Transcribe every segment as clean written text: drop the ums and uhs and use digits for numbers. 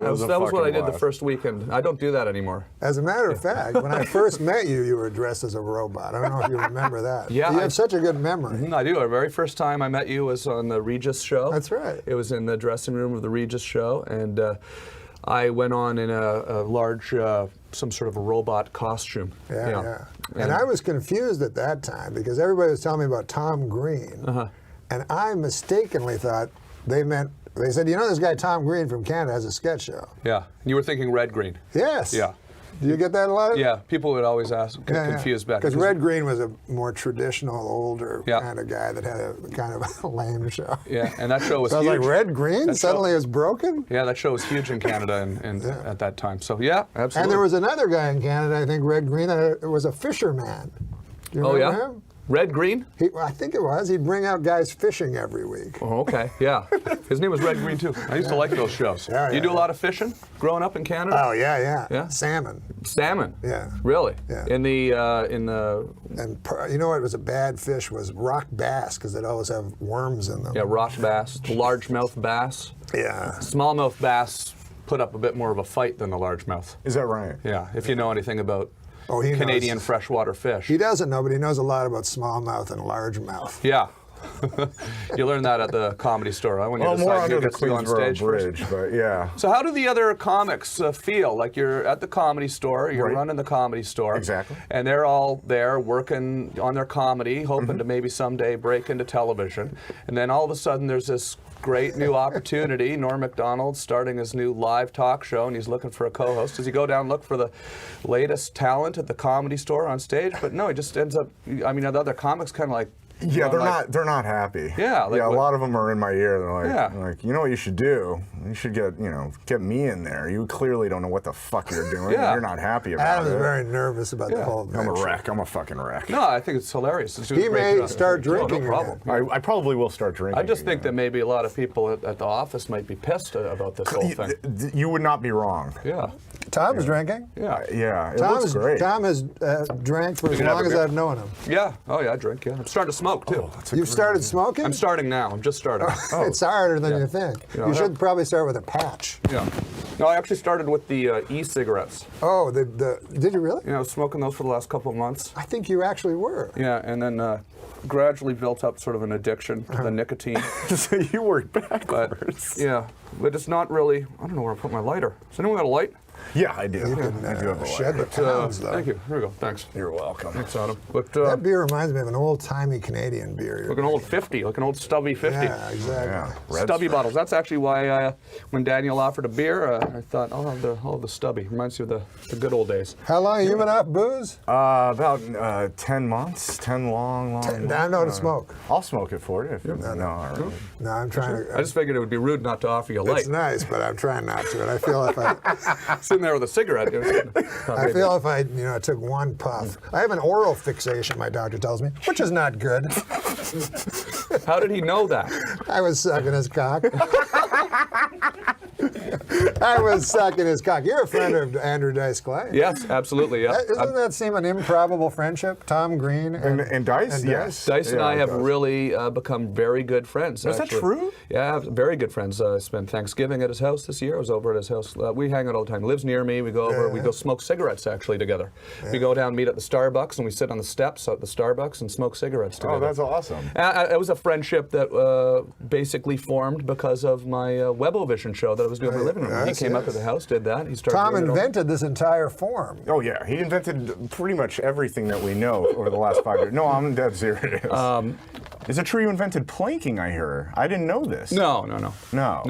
That was what I did the first weekend. I don't do that anymore. As a matter of fact, when I first met you, you were dressed as a robot. I don't know if you remember that. Yeah, you have such a good memory. I do. The very first time I met you was on the Regis show. That's right. It was in the dressing room of the Regis show, and I went on in a large, some sort of a robot costume. Yeah. And I was confused at that time because everybody was telling me about Tom Green, and I mistakenly thought they said, you know, this guy Tom Green from Canada has a sketch show. Yeah. You were thinking Red Green. Yes. Yeah. Do you get that a lot? Yeah. People would always ask, get confused back. Because Red Green was a more traditional, older kind of guy that had a kind of a lame show. Yeah, and that show was so huge. I was like, Red Green suddenly is broken? Yeah, that show was huge in Canada and at that time. So yeah, absolutely. And there was another guy in Canada, I think Red Green, that was a fisherman. Do you remember him? Red Green? I think it was. He'd bring out guys fishing every week. Oh, okay. Yeah. His name was Red Green, too. I used to like those shows. You do a lot of fishing growing up in Canada? Oh, yeah. Salmon. Salmon? Yeah. Really? Yeah. And you know what was a bad fish was rock bass, because they'd always have worms in them. Yeah, rock bass, largemouth bass. Yeah. Smallmouth bass put up a bit more of a fight than the largemouth. Is that right? Yeah, if you know anything about he Canadian knows. Freshwater fish. He doesn't know, but he knows a lot about smallmouth and largemouth. Yeah. You learned that at the Comedy Store, when you more decide under who the gets to go on stage Bridge, first. but yeah. So how do the other comics feel? Like you're at the Comedy Store, you're running the Comedy Store. Exactly. And they're all there working on their comedy, hoping to maybe someday break into television. And then all of a sudden there's this great new opportunity. Norm Macdonald starting his new live talk show, and he's looking for a co-host. Does he go down and look for the latest talent at the Comedy Store on stage? But no, he just ends up, I mean, the other comics kind of like, yeah, they're not happy. Yeah, a lot of them are in my ear. They're like, you know what you should do? You should get me in there. You clearly don't know what the fuck you're doing. You're not happy about Adam's it. very nervous about the whole thing. I'm a wreck. I'm a fucking wreck. No, I think it's hilarious. He may start drinking. No problem. I probably will start drinking. I just think that maybe a lot of people at the office might be pissed about this whole thing. You would not be wrong. Yeah. Tom's drinking. Yeah. It looks great. Tom has drank for as long as I've known him. Yeah. Oh yeah, I drink. Yeah. I'm starting to smoke too. You've started smoking? I'm starting now. I'm just starting. It's harder than you think. You should probably start with a patch. Yeah. No, I actually started with the e-cigarettes. Oh, did you really? I was smoking those for the last couple of months. I think you actually were. Yeah, and then gradually built up sort of an addiction to the nicotine. So you work backwards. But it's not really. I don't know where I put my lighter. Does anyone got a light? Yeah, I do. You can I do have a shed the pounds, though. Thank you. Here we go. Thanks. You're welcome. Thanks, Adam. But that beer reminds me of an old-timey Canadian beer. Like an old 50, like an old stubby 50. Yeah, exactly. Yeah. Stubby bottles. That's actually why when Daniel offered a beer, I thought, I'll have the stubby. Reminds you of the good old days. How long have you been off booze? About 10 months. 10 long months. I know to smoke. I'll smoke it for you. If you no, all right. No, I'm trying to. I just figured it would be rude not to offer you a light. It's nice, but I'm trying not to. And I feel if I sitting there with a cigarette. I feel if I took one puff. I have an oral fixation, my doctor tells me, which is not good. How did he know that? I was sucking his cock. I was sucking his cock. You're a friend of Andrew Dice Clay. Yes, absolutely. Yeah. Doesn't that seem an improbable friendship? Tom Green and Dice? Yes. Dice and I have really become very good friends. Is that true? Yeah, very good friends. I spent Thanksgiving at his house this year. I was over at his house. We hang out all the time. He lives near me. We go over. We go smoke cigarettes actually together. Yeah. We go down, meet at the Starbucks, and we sit on the steps at the Starbucks and smoke cigarettes together. Oh, that's awesome. It was a friendship that basically formed because of my Webovision show that I was doing in the living room. He came up to the house, did that. He started. Tom invented this entire form. Oh yeah, he invented pretty much everything that we know over the last 5 years. No, I'm dead serious. Is it true you invented planking? I hear. I didn't know this. No,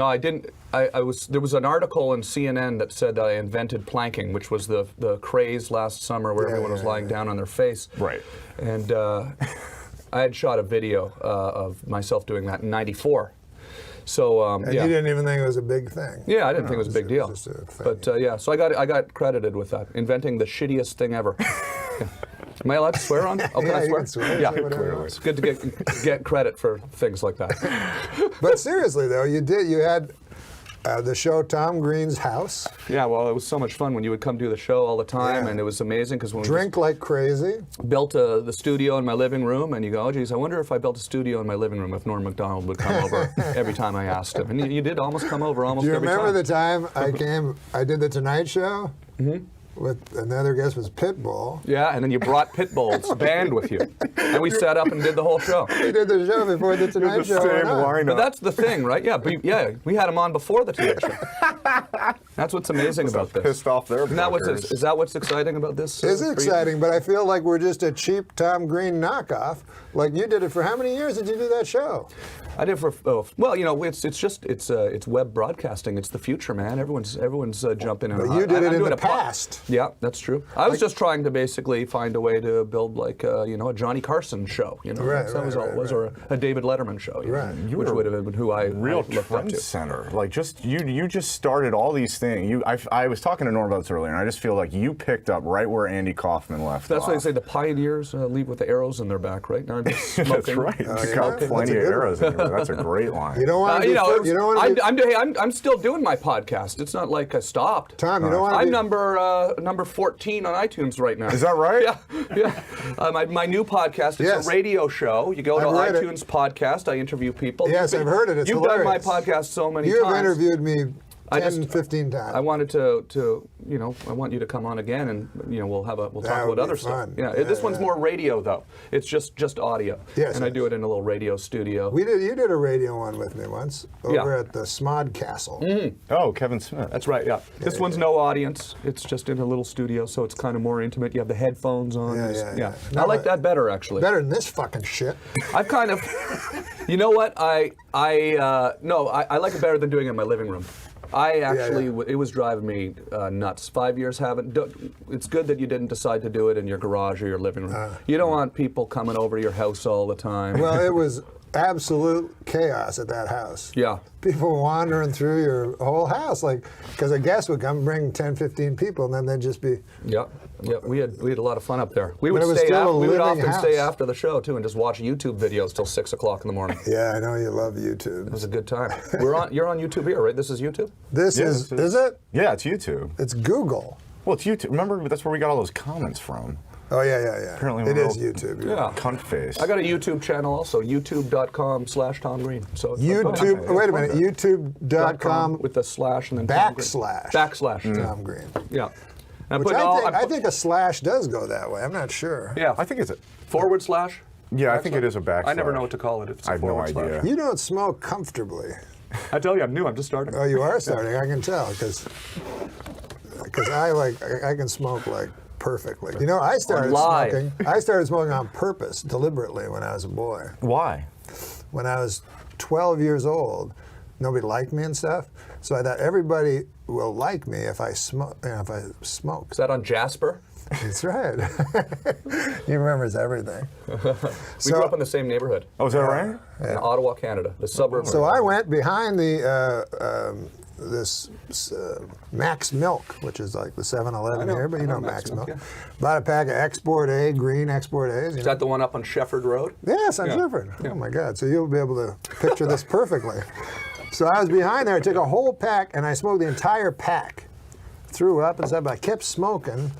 I didn't. There was an article in CNN that said that I invented planking, which was the craze last summer where everyone was lying down on their face. Right. And I had shot a video of myself doing that in '94. So and you didn't even think it was a big thing. Yeah, I didn't think it was a big deal. But yeah, so I got credited with that, inventing the shittiest thing ever. Yeah. Am I allowed to swear on? Oh, can I swear? You can swear. Yeah, Clearly. it's good to get credit for things like that. But seriously though, you had the show Tom Green's House. Yeah, well, it was so much fun when you would come do the show all the time, Yeah. and it was amazing because when Drink like crazy. we built the studio in my living room, and you go, oh, geez, I wonder if I built a studio in my living room if Norm Macdonald would come over every time I asked him. And you did almost come over almost Do you every remember time. the time I did the Tonight Show? With another guest was Pitbull. Yeah, and then you brought Pitbull's band with you, and we sat up and did the whole show. We did the show before the Tonight The Show. same went on. lineup. But that's the thing, right? Yeah, we had him on before the Tonight Show. That's what's amazing about this. Pissed off their Isn't that what's, bookers. is that what's exciting about this? It's for you? exciting, but I feel like we're just a cheap Tom Green knockoff. Like you did it for how many years did you do that show? I did for well, you know, it's web broadcasting. It's the future, man. Everyone's jumping in. But you did it in doing the a pod- past. Yeah, that's true. I was just trying to basically find a way to build like a Johnny Carson show. You know, Right, that was all it was, or a David Letterman show. You Right. know, You which were would have been who I Real looked up trend to. center. Like you just started all these things. I was talking to Norm about this earlier, and I just feel like you picked up right where Andy Kaufman left That's off. why they say the pioneers leave with the arrows in their back, right? Now I'm just smoking. That's right. You yeah? got That's plenty a of good arrows in here. That's a great line. You don't want to You know, you don't want to I'm still doing my podcast. It's not like I stopped. Tom, you don't want to I'm be number 14 on iTunes right now. Is that right? Yeah. My new podcast is Yes. a radio show. You go to I've read it. iTunes podcast. I interview people. Yes, I've heard it. It's You've hilarious. done my podcast so many You times. have interviewed me I 10, 15 times. I wanted to I want you to come on again, and we'll talk That would about be other stuff. fun. Yeah, Yeah, this one's yeah. more radio though. It's just audio. Yes, and I yes. do it in a little radio studio. You did a radio one with me once over at the Smod Castle. Oh, Kevin Smith. That's right, yeah. This one's no audience. It's just in a little studio, so it's kind of more intimate. You have the headphones on. Yeah. I like that better, actually. Better than this fucking shit. I've kind of, you know what? I like it better than doing it in my living room. I actually, it was driving me nuts. 5 years haven't. It's good that you didn't decide to do it in your garage or your living room. You don't want people coming over to your house all the time. Well, it was absolute chaos at that house. Yeah. People wandering through your whole house, like, because a guest would come bring 10, 15 people, and then they'd just be. Yeah. We had a lot of fun up there. We would it was still a we would living often stay house. after the show too and just watch YouTube videos till 6 o'clock in the morning. Yeah, I know you love YouTube. It was a good time. You're on YouTube here, right? This is YouTube? This Yeah, is this it? Yeah, it's YouTube. It's Google. Well, it's YouTube. Remember, that's where we got all those comments from. Oh, yeah. Apparently it we're is all- YouTube. Yeah. Cunt face. I got a YouTube channel also, youtube.com/Tom Green. So YouTube, Okay, wait a that's minute, youtube.com with the slash and then Tom Green. /. Tom Green. Yeah. And Which I'm I think a slash does go that way. I'm not sure. yeah. I think it's a. forward slash. Yeah, I think it is a backslash. I never know what to call it. If it's I a have no forward slash. idea. You don't smoke comfortably. I tell you, I'm new. I'm just starting. Oh, you are starting. I can tell because I can smoke like perfectly. You know, I started live. smoking. I started smoking on purpose, deliberately, when I was a boy. Why? When I was 12 years old, nobody liked me and stuff. So I thought everybody will like me if I smoke. Is that on Jasper? That's right. He remembers everything. We grew up in the same neighborhood. Oh, is that right? In Ottawa, Canada, the suburbs. So I went behind this Max Milk, which is like the 7-Eleven here, but you know Max Milk. yeah. Bought a pack of Export A, green Export A's. You Is know? that the one up on Shefford Road? Yes, on Yeah. Shefford. Yeah. Oh my God! So you'll be able to picture this perfectly. So I was behind there. I took a whole pack and I smoked the entire pack. Threw up and stuff. I kept smoking.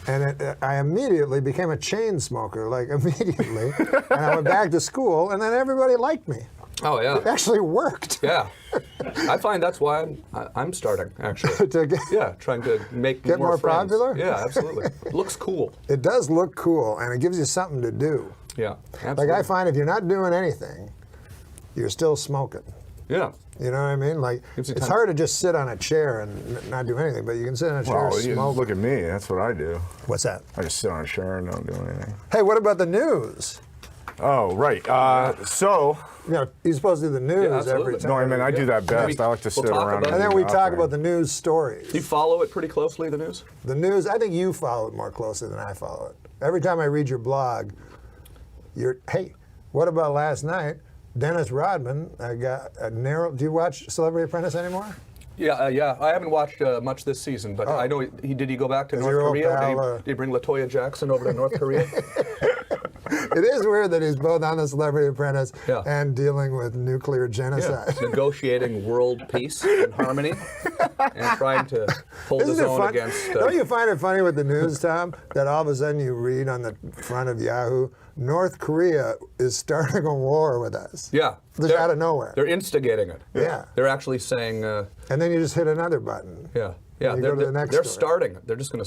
And I immediately became a chain smoker, like immediately. And I went back to school, and then everybody liked me. Oh yeah. It actually worked. Yeah. I find that's why I'm starting actually. To get- Yeah, trying to Get more friends. popular? Yeah, absolutely. It looks cool. It does look cool, and it gives you something to do. Yeah, absolutely. Like I find if you're not doing anything, you're still smoking. Yeah. You know what I mean? Like Gives you it's time. hard to just sit on a chair and not do anything, but you can sit on a chair Well, and you smoke. look at me. That's what I do. What's that? I just sit on a chair and don't do anything. Hey, what about the news? Oh, right. So, You know, you're supposed to do the news absolutely. every time. no, I mean, I do that best. I like to We'll sit talk around. about And then do we talk nothing. about the news stories. Do you follow it pretty closely, the news? The news, I think you follow it more closely than I follow it. Every time I read your blog, hey, what about last night? Dennis Rodman, I got a narrow. Do you watch Celebrity Apprentice anymore? Yeah, yeah. I haven't watched much this season, but I know did he go back to North your old Korea? pal, Did he bring LaToya Jackson over to North Korea? It is weird that he's both on The Celebrity Apprentice Yeah. and dealing with nuclear genocide. Negotiating world peace and harmony and trying to hold his Isn't it own fun? against. Don't you find it funny with the news, Tom, that all of a sudden you read on the front of Yahoo, North Korea is starting a war with us. Yeah. Just out of nowhere. They're instigating it. Yeah. They're actually saying, And then you just hit another button. yeah. Yeah, You go to the next they're story. starting it. They're just going to